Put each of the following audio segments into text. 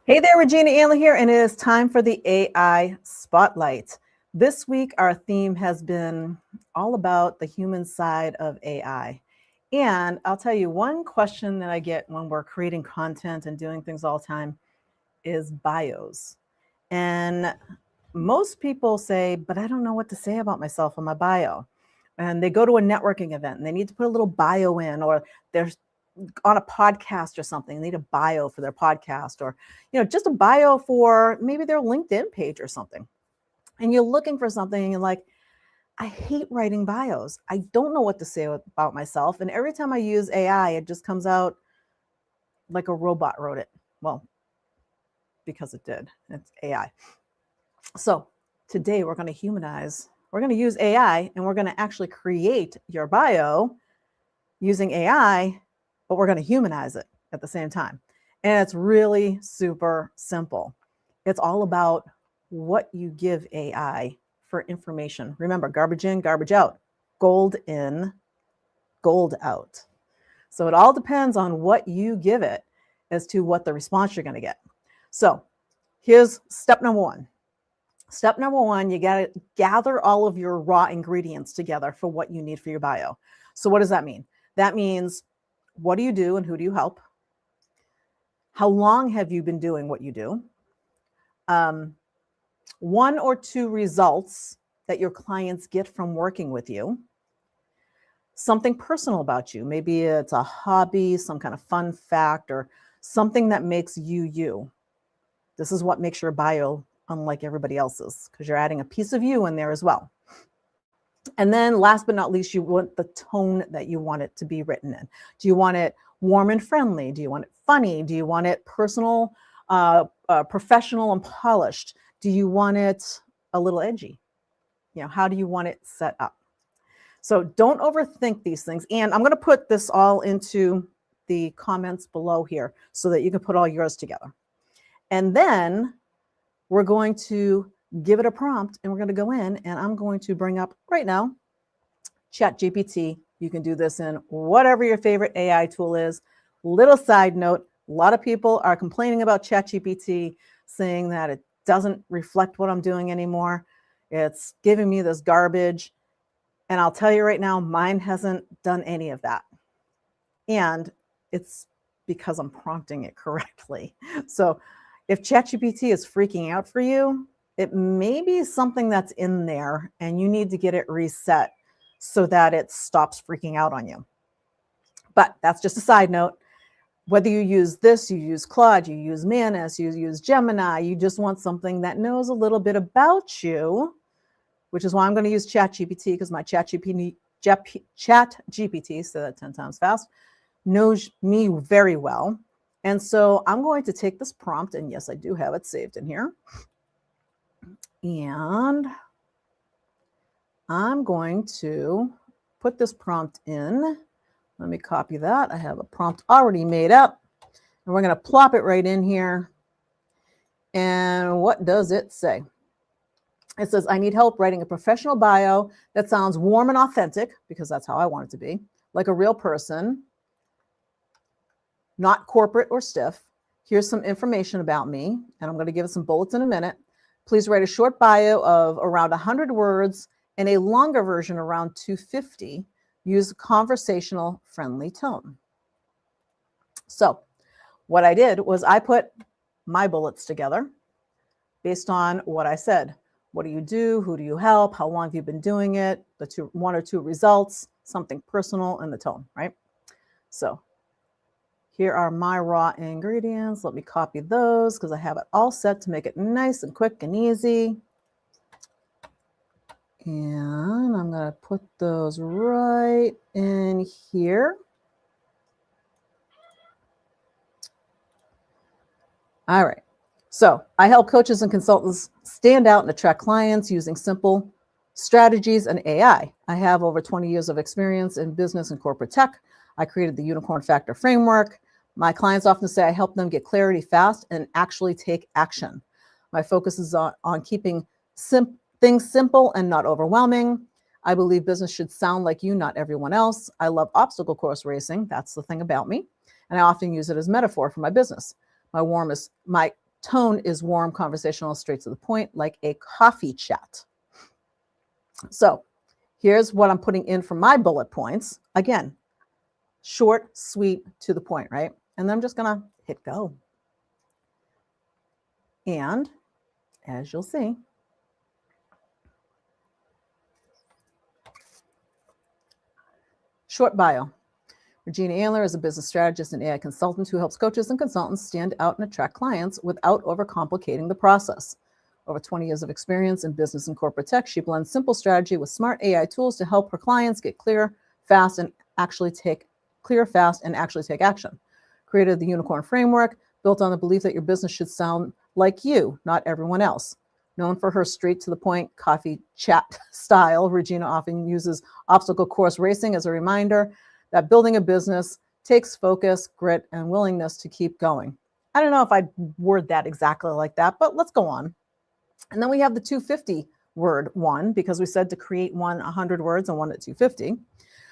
Hey there, Regina Anla here, and it is time for the AI Spotlight. This week, our theme has been all about the human side of AI. And I'll tell you, one question that I get when we're creating content and doing things all the time is bios. And most people say, but I don't know what to say about myself in my bio. And they go to a networking event and they need to put a little bio in, or they're on a podcast or something, they need a bio for their podcast, or just a bio for maybe their LinkedIn page or something. And you're looking for something and you're like, I hate writing bios. I don't know what to say about myself. And every time I use AI, it just comes out like a robot wrote it. Well, because it did. It's AI. So today we're going to humanize. We're going to use AI and we're going to actually create your bio using AI, but we're going to humanize it at the same time. And it's really super simple. It's all about what you give AI for information. Remember, garbage in, garbage out, gold in, gold out. So it all depends on what you give it as to what the response you're going to get. So here's step number one. Step number one, you got to gather all of your raw ingredients together for what you need for your bio. So what does that mean? That means, what do you do and who do you help? How long have you been doing what you do? One or two results that your clients get from working with you. Something personal about you. Maybe it's a hobby, some kind of fun fact, or something that makes you you. This is what makes your bio unlike everybody else's, because you're adding a piece of you in there as well. And then last but not least, you want the tone that you want it to be written in. Do you want it warm and friendly? Do you want it funny? Do you want it personal, professional and polished? Do you want it a little edgy? How do you want it set up? So don't overthink these things. And I'm going to put this all into the comments below here so that you can put all yours together. And then we're going to give it a prompt and we're going to go in and I'm going to bring up right now ChatGPT. You can do this in whatever your favorite AI tool is. Little side note, a lot of people are complaining about ChatGPT, saying that it doesn't reflect what I'm doing anymore. It's giving me this garbage. And I'll tell you right now, mine hasn't done any of that. And it's because I'm prompting it correctly. So if ChatGPT is freaking out for you, it may be something that's in there and you need to get it reset so that it stops freaking out on you. But that's just a side note. Whether you use this, you use Claude, you use Manus, you use Gemini, you just want something that knows a little bit about you, which is why I'm going to use ChatGPT, because my ChatGPT, say that 10 times fast, knows me very well. And so I'm going to take this prompt, and yes, I do have it saved in here. And I'm going to put this prompt in. Let me copy that. I have a prompt already made up. And we're going to plop it right in here. And what does it say? It says, I need help writing a professional bio that sounds warm and authentic, because that's how I want it to be, like a real person, not corporate or stiff. Here's some information about me, and I'm going to give it some bullets in a minute. Please write a short bio of around 100 words and a longer version around 250. Use a conversational, friendly tone. So what I did was I put my bullets together based on what I said. What do you do? Who do you help? How long have you been doing it? One or two results, something personal, and the tone, right? So here are my raw ingredients. Let me copy those because I have it all set to make it nice and quick and easy. And I'm going to put those right in here. All right. So I help coaches and consultants stand out and attract clients using simple strategies and AI. I have over 20 years of experience in business and corporate tech. I created the Unicorn Factor framework. My clients often say I help them get clarity fast and actually take action. My focus is on keeping things simple and not overwhelming. I believe business should sound like you, not everyone else. I love obstacle course racing. That's the thing about me. And I often use it as metaphor for my business. My Tone is warm, conversational, straight to the point, like a coffee chat. So here's what I'm putting in for my bullet points. Again, short, sweet, to the point, right? And then I'm just gonna hit go. And as you'll see, short bio. Regina Andler is a business strategist and AI consultant who helps coaches and consultants stand out and attract clients without overcomplicating the process. Over 20 years of experience in business and corporate tech, she blends simple strategy with smart AI tools to help her clients get clear, fast, and actually take action. Created the Unicorn Framework, built on the belief that your business should sound like you, not everyone else. Known for her straight to the point coffee chat style, Regina often uses obstacle course racing as a reminder that building a business takes focus, grit, and willingness to keep going. I don't know if I'd word that exactly like that, but let's go on. And then we have the 250 word one, because we said to create one 100 words and one at 250.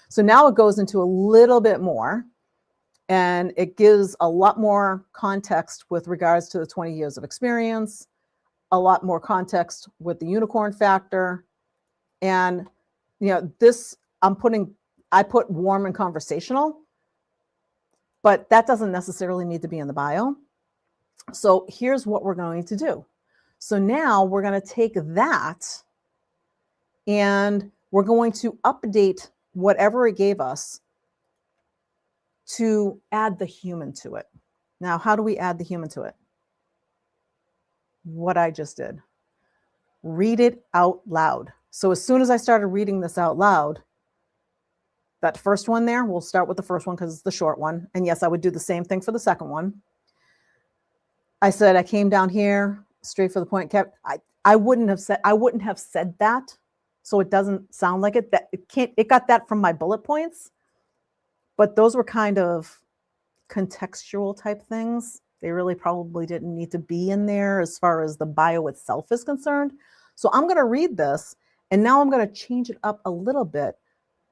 So now it goes into a little bit more, and it gives a lot more context with regards to the 20 years of experience, a lot more context with the unicorn factor. And, this I put warm and conversational, but that doesn't necessarily need to be in the bio. So here's what we're going to do. So now we're going to take that and we're going to update whatever it gave us to add the human to it. Now, how do we add the human to it? What I just did. Read it out loud. So as soon as I started reading this out loud, that first one there, we'll start with the first one because it's the short one. And yes, I would do the same thing for the second one. I said, I came down here, straight for the point. I wouldn't have said that. So it doesn't sound like it. It got that from my bullet points, but those were kind of contextual type things. They really probably didn't need to be in there as far as the bio itself is concerned. So I'm going to read this, and now I'm going to change it up a little bit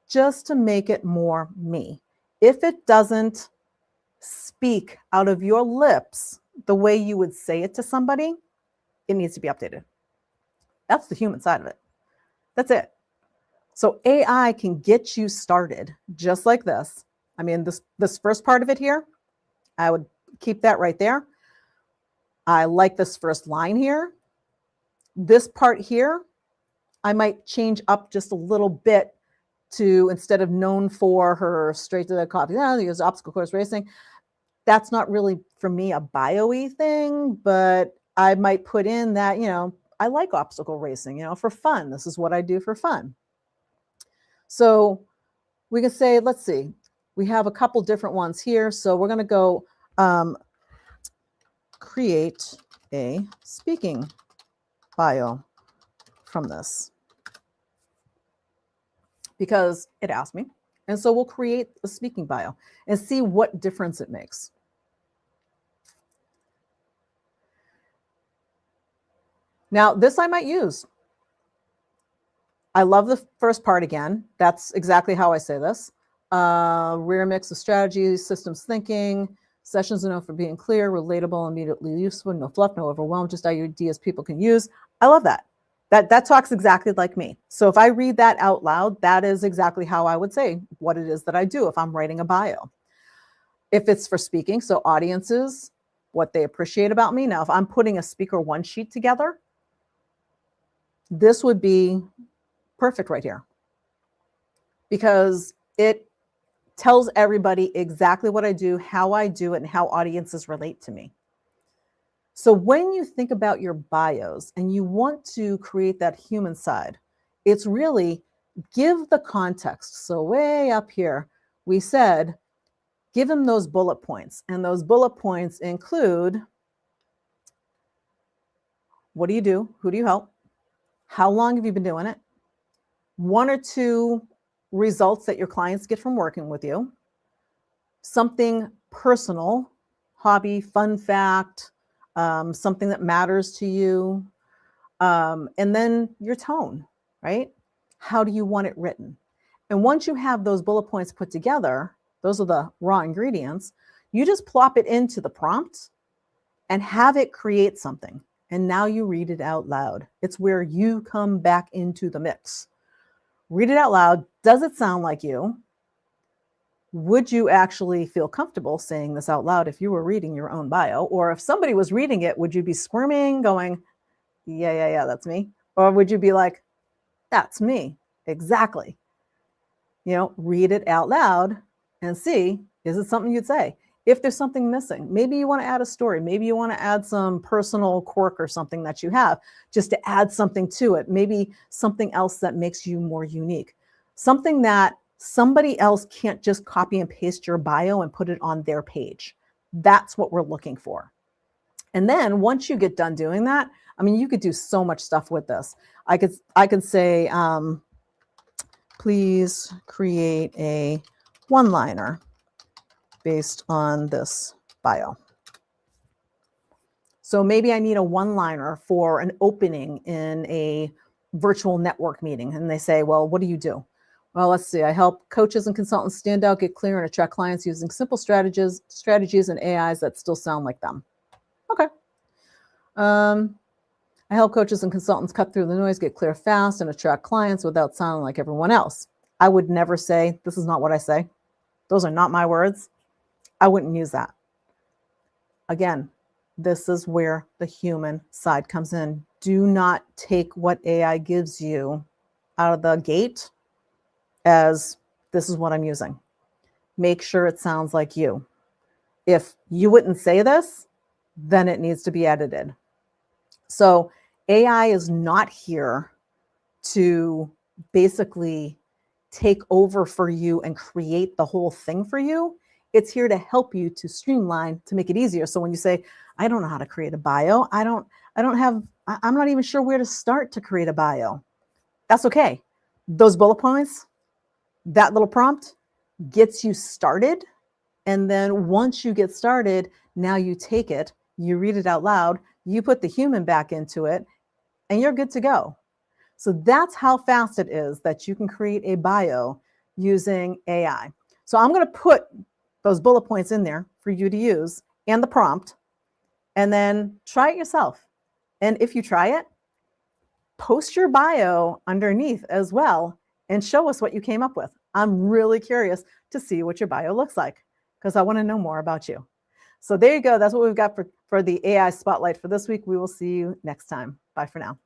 just to make it more me. If it doesn't speak out of your lips the way you would say it to somebody, it needs to be updated. That's the human side of it. That's it. So AI can get you started just like this. I mean, this first part of it here, I would keep that right there. I like this first line here. This part here, I might change up just a little bit to, instead of known for her straight to the coffee, use obstacle course racing. That's not really, for me, a bio-y thing, but I might put in that, I like obstacle racing, for fun. This is what I do for fun. So we can say, let's see, we have a couple different ones here. So we're going to go create a speaking bio from this, because it asked me. And so we'll create a speaking bio and see what difference it makes. Now, this I might use. I love the first part again. That's exactly how I say this. Rare mix of strategies, systems thinking, sessions are known for being clear, relatable, immediately useful, no fluff, no overwhelm, just ideas people can use. I love that. That talks exactly like me. So if I read that out loud, that is exactly how I would say what it is that I do if I'm writing a bio. If it's for speaking, so audiences, what they appreciate about me. Now, if I'm putting a speaker one sheet together, this would be perfect right here, because it tells everybody exactly what I do, how I do it, and how audiences relate to me. So when you think about your bios and you want to create that human side, it's really give the context. So way up here, we said, give them those bullet points. And those bullet points include, what do you do? Who do you help? How long have you been doing it? 1 or 2 results that your clients get from working with you. Something personal, hobby, fun fact, something that matters to you. And then your tone, right? How do you want it written? And once you have those bullet points put together, those are the raw ingredients, you just plop it into the prompt and have it create something. And now you read it out loud. It's where you come back into the mix. Read it out loud. Does it sound like you? Would you actually feel comfortable saying this out loud if you were reading your own bio? Or if somebody was reading it, would you be squirming, going, yeah, that's me? Or would you be like, that's me, exactly? Read it out loud and see, is it something you'd say? If there's something missing, maybe you want to add a story, maybe you want to add some personal quirk or something that you have, just to add something to it, maybe something else that makes you more unique, something that somebody else can't just copy and paste your bio and put it on their page. That's what we're looking for. And then once you get done doing that, you could do so much stuff with this. I could say, please create a one-liner based on this bio. So maybe I need a one-liner for an opening in a virtual network meeting. And they say, well, what do you do? Well, let's see. I help coaches and consultants stand out, get clear, and attract clients using simple strategies and AIs that still sound like them. Okay. I help coaches and consultants cut through the noise, get clear fast, and attract clients without sounding like everyone else. I would never say, this is not what I say. Those are not my words. I wouldn't use that. Again, this is where the human side comes in. Do not take what AI gives you out of the gate as this is what I'm using. Make sure it sounds like you. If you wouldn't say this, then it needs to be edited. So AI is not here to basically take over for you and create the whole thing for you. It's here to help you to streamline, to make it easier. So when you say, I don't know how to create a bio, I'm not even sure where to start to create a bio. That's okay. Those bullet points, that little prompt gets you started. And then once you get started, now you take it, you read it out loud, you put the human back into it, and you're good to go. So that's how fast it is that you can create a bio using AI. So I'm going to put those bullet points in there for you to use and the prompt, and then try it yourself. And if you try it, post your bio underneath as well and show us what you came up with. I'm really curious to see what your bio looks like because I want to know more about you. So there you go. That's what we've got for the AI Spotlight for this week. We will see you next time. Bye for now.